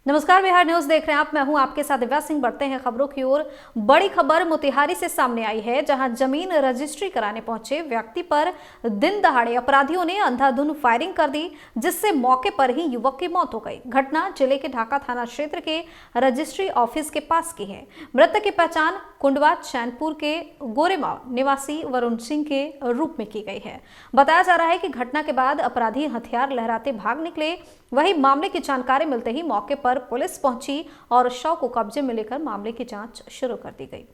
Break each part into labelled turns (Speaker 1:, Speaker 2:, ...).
Speaker 1: नमस्कार, बिहार न्यूज देख रहे हैं आप। मैं हूं आपके साथ दिव्या सिंह। बढ़ते हैं खबरों की ओर। बड़ी खबर मोतिहारी से सामने आई है, जहां जमीन रजिस्ट्री कराने पहुंचे व्यक्ति पर दिन दहाड़े अपराधियों ने अंधाधुंध फायरिंग कर दी, जिससे मौके पर ही युवक की मौत हो गई। घटना जिले के ढाका थाना क्षेत्र के रजिस्ट्री ऑफिस के पास की है। मृतक की पहचान कुंडवा चैनपुर के गोरेमाव निवासी वरुण सिंह के रूप में की गई है। बताया जा रहा है कि घटना के बाद अपराधी हथियार लहराते भाग निकले। वहीं मामले की जानकारी मिलते ही मौके पर पुलिस पहुंची और शव को कब्जे में लेकर मामले की जांच शुरू कर दी गई।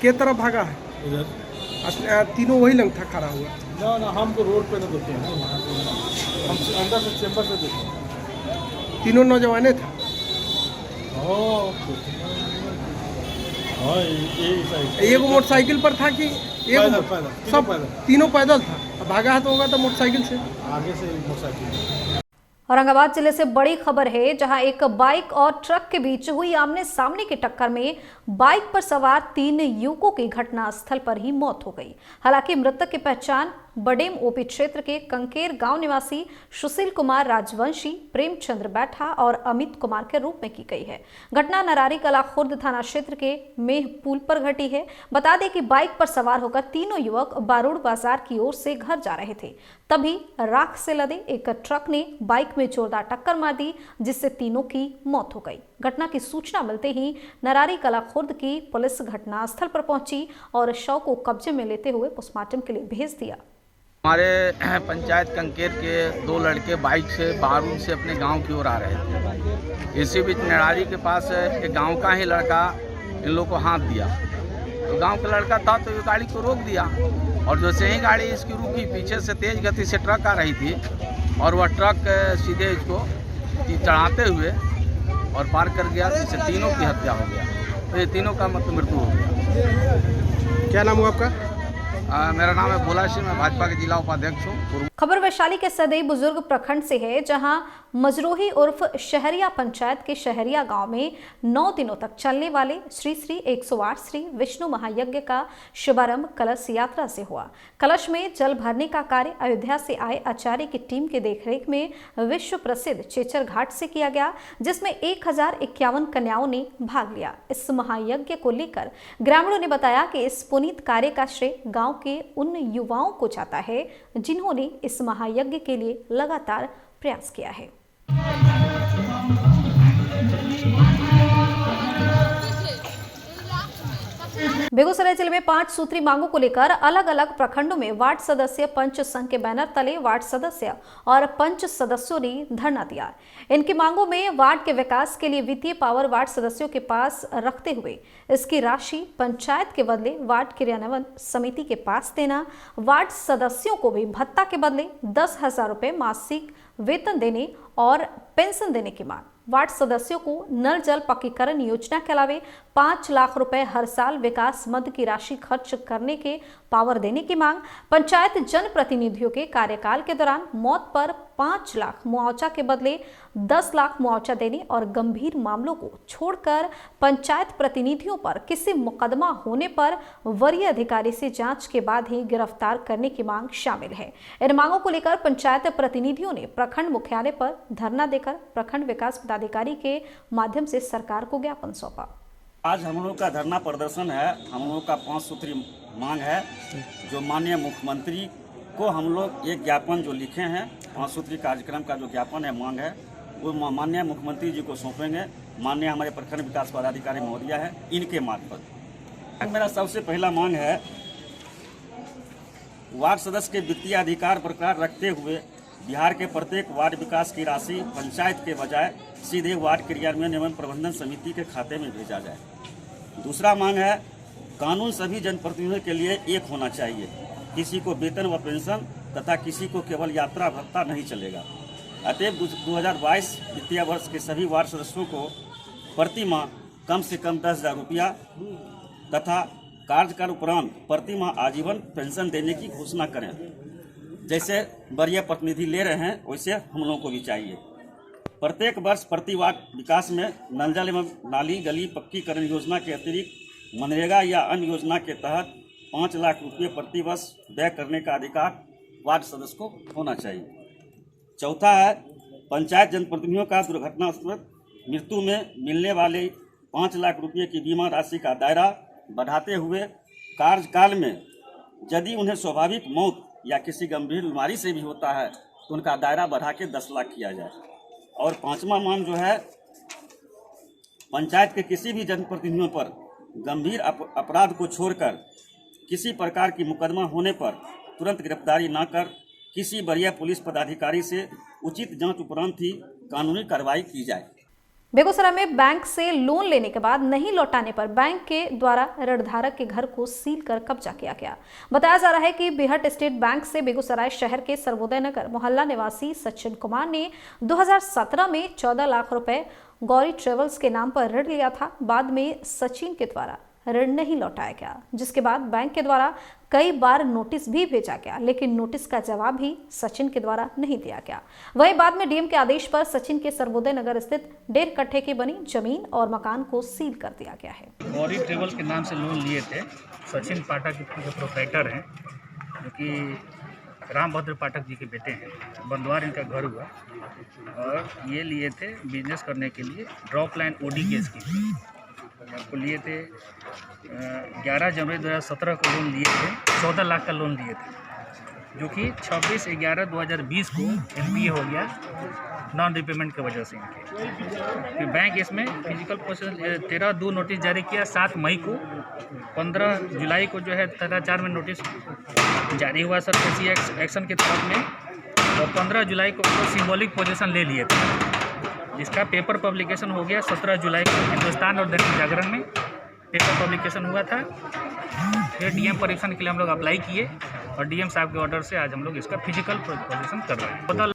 Speaker 2: किस तरफ भागा है?
Speaker 3: उधर
Speaker 2: तीनों वही लंग था खड़ा हुआ।
Speaker 3: ना हम तो रोड पे नहीं देते हैं, हम अंदर से चेंबर से देते हैं।
Speaker 2: तीनों नौजवाने था।
Speaker 3: हाँ, यही साइड
Speaker 2: एक मोटरसाइकिल पर था कि
Speaker 3: पैदल
Speaker 2: सब
Speaker 3: पैदल
Speaker 2: तीनों पैदल था। भागा है तो होगा तो मोटरसाइकिल से।
Speaker 3: आगे से मोटरसाइकिल।
Speaker 1: औरंगाबाद जिले से बड़ी खबर है, जहां एक बाइक और ट्रक के बीच हुई आमने सामने की टक्कर में बाइक पर सवार 3 युवकों की घटना स्थल पर ही मौत हो गई। हालांकि मृतक की पहचान बडेम ओपी क्षेत्र के कंकेर गांव निवासी सुशील कुमार राजवंशी, प्रेमचंद्र बैठा और अमित कुमार के रूप में की गई है। घटना नरारी कला खुर्द थाना क्षेत्र के मेह पुल पर घटी है। बता दें कि बाइक पर सवार होकर तीनों युवक बारूद बाजार की ओर से घर जा रहे थे। तभी राख से लदे एक ट्रक ने बाइक में जोरदार टक्कर मार दी, जिससे तीनों की मौत हो गई। घटना की सूचना मिलते ही नरारी कला खुर्द की पुलिस घटनास्थल पर पहुंची और शव को कब्जे में लेते हुए पोस्टमार्टम के लिए भेज दिया।
Speaker 4: हमारे पंचायत कंकेर के 2 लड़के बाइक से बारूद से अपने गांव की ओर आ रहे थे। इसी बीच नरारी के पास एक गांव का ही लड़का इन लोगों को हाथ दिया, तो गांव का लड़का था तो ये गाड़ी को रोक दिया, और जैसे ही गाड़ी इसकी रुकी, पीछे से तेज गति से ट्रक आ रही थी और वह ट्रक सीधे इसको चढ़ाते हुए और पार कर गया, जिससे तीनों की हत्या हो गया। तो ये तीनों का मृत्यु हो गया।
Speaker 2: क्या नाम हुआ आपका?
Speaker 4: मेरा नाम है भोला सिंह, मैं भाजपा के जिला उपाध्यक्ष हूँ।
Speaker 1: खबर वैशाली के सदई बुजुर्ग प्रखंड से है, जहां मजरोही उर्फ शहरिया पंचायत के शहरिया गांव में 9 दिनों तक चलने वाले श्री श्री 108 श्री विष्णु महायज्ञ का शुभारंभ कलश यात्रा से हुआ। कलश में जल भरने का कार्य अयोध्या से आए आचार्य की टीम के देखरेख में विश्व प्रसिद्ध चेचर घाट से किया गया, जिसमें 1051 कन्याओं ने भाग लिया। इस महायज्ञ को लेकर ग्रामीणों ने बताया कि इस पुनीत कार्य का श्रेय गाँव के उन युवाओं को जाता है जिन्होंने इस महायज्ञ के लिए लगातार प्रयास किया है। बेगूसराय जिले में 5 सूत्री मांगों को लेकर अलग अलग प्रखंडों में वार्ड सदस्य पंच संघ के बैनर तले वार्ड सदस्य और पंच सदस्यों ने धरना दिया। इनकी मांगों में वार्ड के विकास के लिए वित्तीय पावर वार्ड सदस्यों के पास रखते हुए इसकी राशि पंचायत के बदले वार्ड क्रियान्वयन समिति के पास देना, वार्ड सदस्यों को भी भत्ता के बदले 10,000 रुपये मासिक वेतन देने और पेंशन देने की मांग, वार्ड सदस्यों को नल जल पक्कीकरण योजना के अलावे 5 लाख रुपए हर साल विकास मद की राशि खर्च करने के पावर देने की मांग, पंचायत जनप्रतिनिधियों के कार्यकाल के दौरान मौत पर 5 लाख मुआवजा के बदले 10 लाख मुआवजा देने और गंभीर मामलों को छोड़कर पंचायत प्रतिनिधियों पर किसी मुकदमा होने पर वरीय अधिकारी से जांच के बाद ही गिरफ्तार करने की मांग शामिल है। इन मांगों को लेकर पंचायत प्रतिनिधियों ने प्रखंड मुख्यालय पर धरना देकर प्रखंड विकास पदाधिकारी के माध्यम से सरकार को ज्ञापन सौंपा।
Speaker 5: आज हम लोग का धरना प्रदर्शन है। हम लोग का 5 सूत्री मांग है, जो माननीय मुख्यमंत्री को हम लोग एक ज्ञापन जो लिखे हैं, 5 सूत्री कार्यक्रम का जो ज्ञापन है, मांग है, वो माननीय मुख्यमंत्री जी को सौंपेंगे। माननीय हमारे प्रखंड विकास पदाधिकारी महोदया है, इनके मार्फत। मेरा सबसे पहला मांग है, वार्ड सदस्य के वित्तीय अधिकार बरकरार रखते हुए बिहार के प्रत्येक वार्ड विकास की राशि पंचायत के बजाय सीधे वार्ड क्रियान्वयन एवं प्रबंधन समिति के खाते में भेजा जाए। दूसरा मांग है, कानून सभी जनप्रतिनिधियों के लिए एक होना चाहिए। किसी को वेतन व पेंशन तथा किसी को केवल यात्रा भत्ता नहीं चलेगा। अतएव 2022 वित्तीय वर्ष के सभी वार्ड सदस्यों को प्रति माह कम से कम 10,000 रुपया तथा कार्यकाल उपरांत प्रति माह आजीवन पेंशन देने की घोषणा करें। जैसे वरीय प्रतिनिधि ले रहे हैं, वैसे हम लोगों को भी चाहिए। प्रत्येक वर्ष प्रति वार्ड विकास में नल जल एवं नाली गली पक्कीकरण योजना के अतिरिक्त मनरेगा या अन्य योजना के तहत 5 लाख रुपये प्रति वर्ष व्यय करने का अधिकार वार्ड सदस्य को होना चाहिए। चौथा है, पंचायत जनप्रतिनिधियों का दुर्घटनाग्रस्त मृत्यु में मिलने वाले 5 लाख रुपये की बीमा राशि का दायरा बढ़ाते हुए कार्यकाल में यदि उन्हें स्वाभाविक मौत या किसी गंभीर बीमारी से भी होता है तो उनका दायरा बढ़ा के 10 लाख किया जाए। और 5वां मांग जो है, पंचायत के किसी भी जनप्रतिनिधियों पर गंभीर अपराध को छोड़कर किसी प्रकार की मुकदमा होने पर तुरंत गिरफ्तारी न कर किसी वरीय पुलिस पदाधिकारी से उचित जांच उपरांत ही कानूनी कार्रवाई की जाए।
Speaker 1: बेगूसराय में बैंक से लोन लेने के बाद नहीं लौटाने पर बैंक के द्वारा ऋणधारक के घर को सील कर कब्जा किया गया। बताया जा रहा है कि बिहट स्टेट बैंक से बेगूसराय शहर के सर्वोदय नगर मोहल्ला निवासी सचिन कुमार ने 2017 में 14 लाख रुपए गौरी ट्रेवल्स के नाम पर ऋण लिया था। बाद में सचिन के द्वारा ऋण नहीं लौटाया गया, जिसके बाद बैंक के द्वारा कई बार नोटिस भी भेजा गया, लेकिन नोटिस का जवाब भी सचिन के द्वारा नहीं दिया गया। वहीं बाद में डीएम के आदेश पर सचिन के सर्वोदय नगर स्थित 1.5 कट्ठे की बनी जमीन और मकान को सील कर दिया गया है।
Speaker 6: गौरी ट्रेवल्स के नाम से लोन लिए थे। सचिन पाठक जो प्रोप्राइटर हैं, जो कि रामभद्र पाठक जी के बेटे हैं, बंदवार इनका घर हुआ और ये लिए थे बिजनेस करने के लिए ड्रॉप लाइन ओडी केस की आपको लिए थे। 11 जनवरी 2017 को लोन लिए थे, 14 लाख का लोन लिए थे, जो कि 26/11/2020 को NPA हो गया नॉन रिपेमेंट की वजह से इनके। फिर बैंक इसमें फिजिकल प्रोसेस 13/2 नोटिस जारी किया 7 मई को। 15 जुलाई को जो है 13/4 में नोटिस जारी हुआ सरफेसी एक्शन के तरफ में, और 15 जुलाई को सिंबॉलिक पोजीशन ले लिए थे, जिसका पेपर पब्लिकेशन हो गया 17 जुलाई को हिंदुस्तान और दैनिक जागरण में पेपर पब्लिकेशन हुआ था। फिर डीएम परीक्षण के लिए हम लोग अप्लाई किए और डीएम साहब के ऑर्डर से आज हम लोग इसका फिजिकल पोजीशन कर रहे हैं।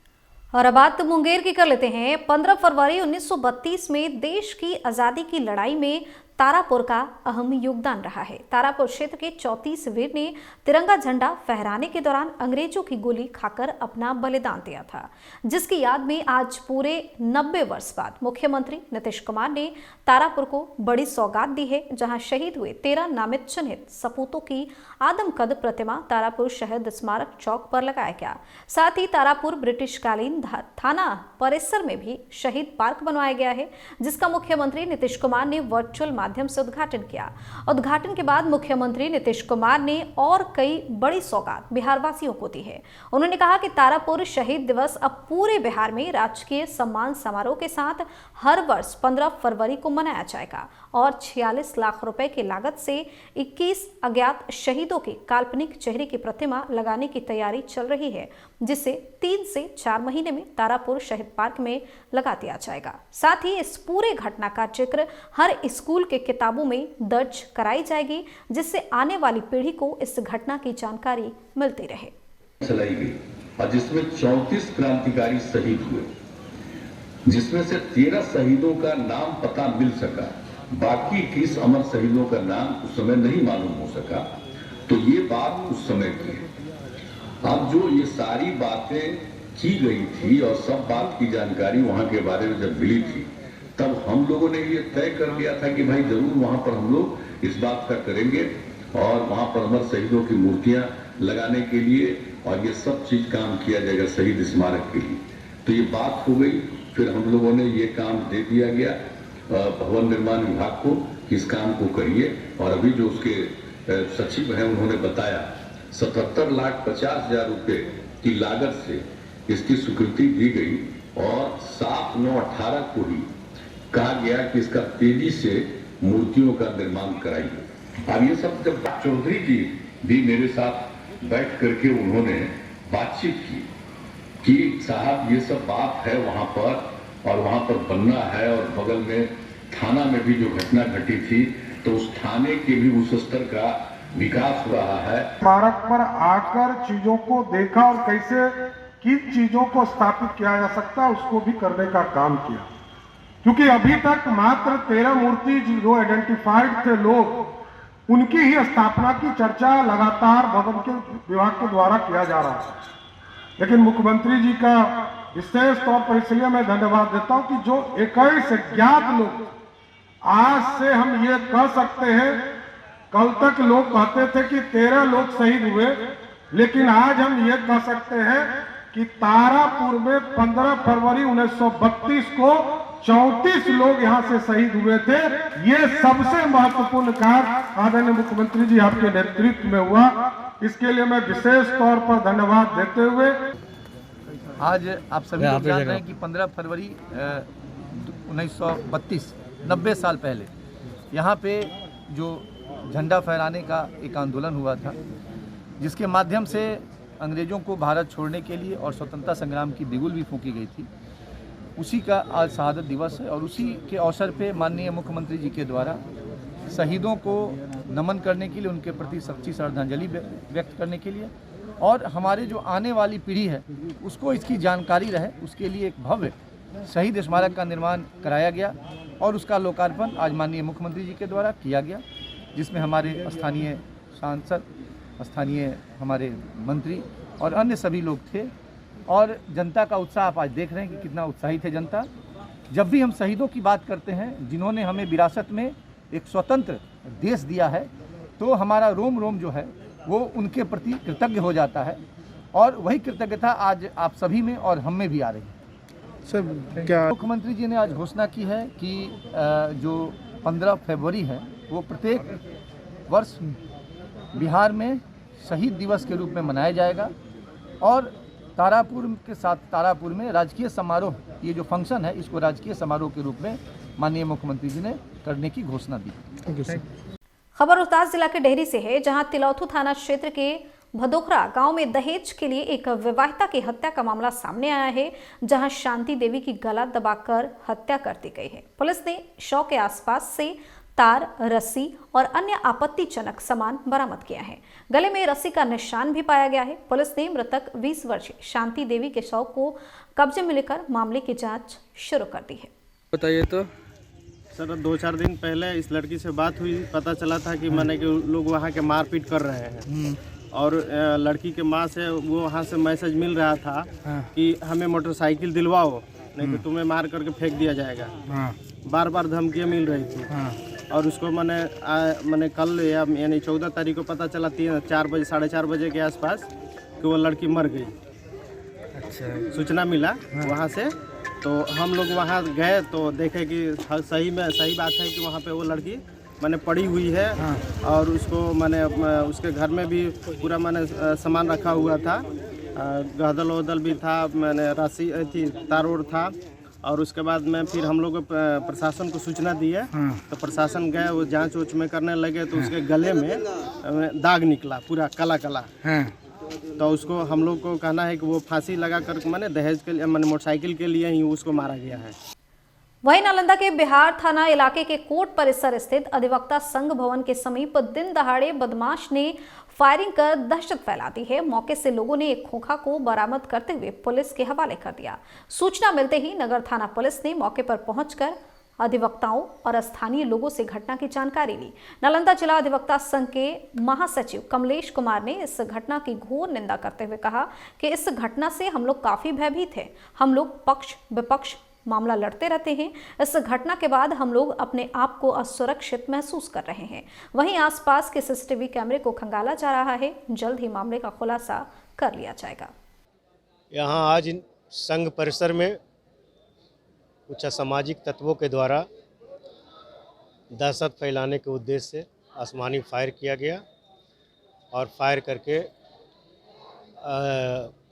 Speaker 1: और अब बात मुंगेर की कर लेते हैं। 15 फरवरी 1932 में देश की आज़ादी की लड़ाई में तारापुर का अहम योगदान रहा है। तारापुर क्षेत्र के 34 वीर ने तिरंगा झंडा फहराने के दौरान अंग्रेजों की गोली खाकर अपना बलिदान दिया था, जिसकी याद में आज पूरे 90 वर्ष बाद मुख्यमंत्री नीतीश कुमार ने तारापुर को बड़ी सौगात दी है, जहां शहीद हुए 13 नामित चिन्हित सपूतों की आदमकद प्रतिमा तारापुर शहीद स्मारक चौक पर लगाया गया। साथ ही तारापुर ब्रिटिशकालीन थाना परिसर में भी शहीद पार्क बनवाया गया है, जिसका मुख्यमंत्री नीतीश कुमार ने वर्चुअल माध्यम से उद्घाटन किया। उद्घाटन के बाद मुख्यमंत्री नीतीश कुमार ने और कई बड़ी सौगात बिहार वासियों को दी है। उन्होंने कहा कि तारापुर शहीद दिवस अब पूरे बिहार में राजकीय सम्मान समारोह के साथ हर वर्ष 15 फरवरी को मनाया जाएगा और 46 लाख रुपए की लागत से 21 अज्ञात शहीदों की काल्पनिक चेहरे की प्रतिमा लगाने की तैयारी चल रही है, जिसे 3 से 4 महीने में तारापुर शहीद पार्क में लगा दिया जाएगा। साथ ही इस पूरे घटना का जिक्र हर स्कूल के किताबों में दर्ज कराई जाएगी, जिससे आने वाली पीढ़ी को इस घटना की जानकारी मिलती रहे।
Speaker 7: चलाई गई और जिसमें 34 क्रांतिकारी शहीद हुए, जिसमें से 13 शहीदों का नाम पता मिल सका, बाकी 21 अमर शहीदों का नाम उस समय नहीं मालूम हो सका। तो ये बात उस समय की है। अब जो ये सारी बातें की गई थी और सब बात की जानकारी वहां के बारे में जब मिली थी, तब हम लोगों ने ये तय कर लिया था कि भाई जरूर वहां पर हम लोग इस बात का करेंगे और वहां पर अमर शहीदों की मूर्तियां लगाने के लिए और ये सब चीज काम किया जाएगा शहीद स्मारक के लिए। तो ये बात हो गई। फिर हम लोगों ने ये काम दे दिया गया भवन निर्माण विभाग को कि इस काम को करिए, और अभी जो उसके सचिव हैं उन्होंने बताया 77,50,000 रुपए की लागत से इसकी स्वीकृति दी गई और 7/9/18 को ही कहा गया कि इसका तेजी से मूर्तियों का निर्माण कराइए। अब ये सब जब चौधरी जी भी मेरे साथ बैठ करके उन्होंने बातचीत की कि साहब ये सब बात है वहां पर और वहां पर बनना है, और बगल में थाना में भी जो घटना घटी थी तो उस थाने के भी उस स्तर का विकास हो रहा है।
Speaker 3: स्मारक पर आकर चीजों को देखा और कैसे किन चीजों को स्थापित किया जा सकता है उसको भी करने का काम किया, क्योंकि अभी तक मात्र 13 मूर्ति जो आइडेंटिफाइड थे लोग, उनकी ही स्थापना की चर्चा लगातार भवन के विभाग के द्वारा किया जा रहा है। लेकिन मुख्यमंत्री जी का विशेष तौर पर इसलिए मैं धन्यवाद देता हूं कि जो 21 अज्ञात लोग, आज से हम ये कह सकते हैं, कल तक लोग कहते थे कि 13 लोग शहीद हुए, लेकिन आज हम ये कह सकते हैं कि तारापुर में 15 फरवरी 1932 को 34 लोग यहाँ से शहीद हुए थे। ये सबसे महत्वपूर्ण कार्य आदरणीय मुख्यमंत्री जी आपके नेतृत्व में हुआ, इसके लिए मैं विशेष तौर पर धन्यवाद देते हुए
Speaker 8: आज आप सभी लोग जान रहे हैं कि 15 फरवरी 1932 90 साल पहले यहाँ पे जो झंडा फहराने का एक आंदोलन हुआ था, जिसके माध्यम से अंग्रेज़ों को भारत छोड़ने के लिए और स्वतंत्रता संग्राम की बिगुल भी फूंकी गई थी, उसी का आज शहादत दिवस है। और उसी के अवसर पे माननीय मुख्यमंत्री जी के द्वारा शहीदों को नमन करने के लिए, उनके प्रति सच्ची श्रद्धांजलि व्यक्त करने के लिए और हमारे जो आने वाली पीढ़ी है उसको इसकी जानकारी रहे, उसके लिए एक भव्य शहीद स्मारक का निर्माण कराया गया और उसका लोकार्पण आज माननीय मुख्यमंत्री जी के द्वारा किया गया, जिसमें हमारे स्थानीय सांसद, स्थानीय हमारे मंत्री और अन्य सभी लोग थे। और जनता का उत्साह आप आज देख रहे हैं कि कितना उत्साहित है जनता। जब भी हम शहीदों की बात करते हैं जिन्होंने हमें विरासत में एक स्वतंत्र देश दिया है, तो हमारा रोम रोम जो है वो उनके प्रति कृतज्ञ हो जाता है और वही कृतज्ञता आज आप सभी में और हम में भी आ रही है।
Speaker 2: सर क्या
Speaker 8: मुख्यमंत्री जी ने आज घोषणा की है कि जो 15 फरवरी है वो प्रत्येक वर्ष बिहार में शहीद दिवस के रूप में मनाया जाएगा और तारापुर के साथ तारापुर में राजकीय समारोह, ये जो फंक्शन है इसको राजकीय समारोह के रूप में माननीय मुख्यमंत्री जी ने करने की घोषणा दी।
Speaker 1: खबर रोहतास जिला के डेहरी से है, जहां तिलौथू थाना क्षेत्र के भदोखरा गांव में दहेज के लिए एक विवाहिता की हत्या का मामला सामने आया है, जहां शांति देवी की गला दबाकर हत्या कर दी गई है। पुलिस ने शव के आसपास से तार, रस्सी और अन्य आपत्तिजनक सामान बरामद किया है। गले में रस्सी का निशान भी पाया गया है। पुलिस ने मृतक 20 वर्षीय शांति देवी के शव को कब्जे में लेकर मामले की जांच शुरू कर दी है।
Speaker 2: बताइए तो
Speaker 9: सर, 2-4 दिन पहले इस लड़की से बात हुई, पता चला था कि माने कि लोग वहाँ के मारपीट कर रहे हैं और लड़की के माँ से वो वहाँ से मैसेज मिल रहा था कि हमें मोटरसाइकिल दिलवाओ, नहीं तो तुम्हें मार करके फेंक दिया जाएगा। बार बार धमकियाँ मिल रही थी और उसको मैंने कल यानी 14 तारीख को पता चला 4 बजे 4:30 बजे के आसपास कि वो लड़की मर गई। अच्छा, सूचना मिला वहाँ से, तो हम लोग वहाँ गए तो देखे कि सही बात है कि वहाँ पे वो लड़की मैंने पड़ी हुई है और उसको मैंने उसके घर में भी पूरा मैंने सामान रखा हुआ था, गदल वदल भी था, मैंने रस्सी थी, तार था। और उसके बाद में फिर हम लोग प्रशासन को सूचना दी है, तो प्रशासन गए, वो जांच उच में करने लगे तो उसके गले में दाग निकला पूरा काला काला। तो उसको हम लोग को कहना है कि वो फांसी लगा कर मैंने दहेज के लिए मैंने मोटरसाइकिल के लिए ही उसको मारा गया है।
Speaker 1: वहीं नालंदा के बिहार थाना इलाके के कोर्ट परिसर स्थित अधिवक्ता संघ भवन के समीप दिन दहाड़े बदमाश ने फायरिंग कर दहशत फैला दी है। मौके से लोगों ने एक खोखा को बरामद करते हुए पुलिस के हवाले कर दिया। सूचना मिलते ही नगर थाना पुलिस ने मौके पर पहुंचकर अधिवक्ताओं और स्थानीय लोगों से घटना की जानकारी ली। नालंदा जिला अधिवक्ता संघ के महासचिव कमलेश कुमार ने इस घटना की घोर निंदा करते हुए कहा कि इस घटना से हम लोग काफी भयभीत हैं। हम लोग पक्ष विपक्ष मामला लड़ते रहते हैं। इस घटना के बाद हम लोग अपने आप को असुरक्षित महसूस कर रहे हैं। वहीं आसपास के सीसीटीवी कैमरे को खंगाला जा रहा है। जल्द ही मामले का खुलासा कर लिया जाएगा।
Speaker 10: यहाँ आज संघ परिसर में कुछ असामाजिक तत्वों के द्वारा दहशत फैलाने के उद्देश्य से आसमानी फायर किया गया और फायर करके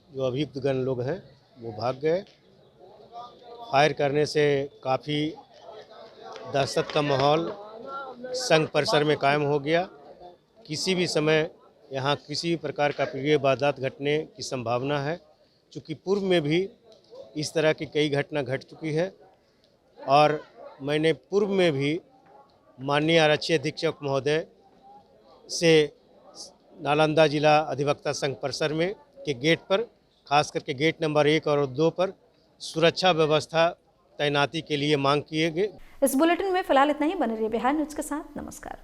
Speaker 10: जो अभियुक्तगण लोग हैं वो भाग गए। फायर करने से काफ़ी दहशत का माहौल संघ परिसर में कायम हो गया। किसी भी समय यहाँ किसी भी प्रकार का प्रिय वारदात घटने की संभावना है, चूँकि पूर्व में भी इस तरह की कई घटना घट चुकी है और मैंने पूर्व में भी माननीय आरक्षी अधीक्षक महोदय से नालंदा जिला अधिवक्ता संघ परिसर में के गेट पर, खास करके गेट नंबर 1 और 2 पर सुरक्षा व्यवस्था तैनाती के लिए मांग किए गए।
Speaker 1: इस बुलेटिन में फिलहाल इतना ही। बने रहिए बिहार न्यूज के साथ। नमस्कार।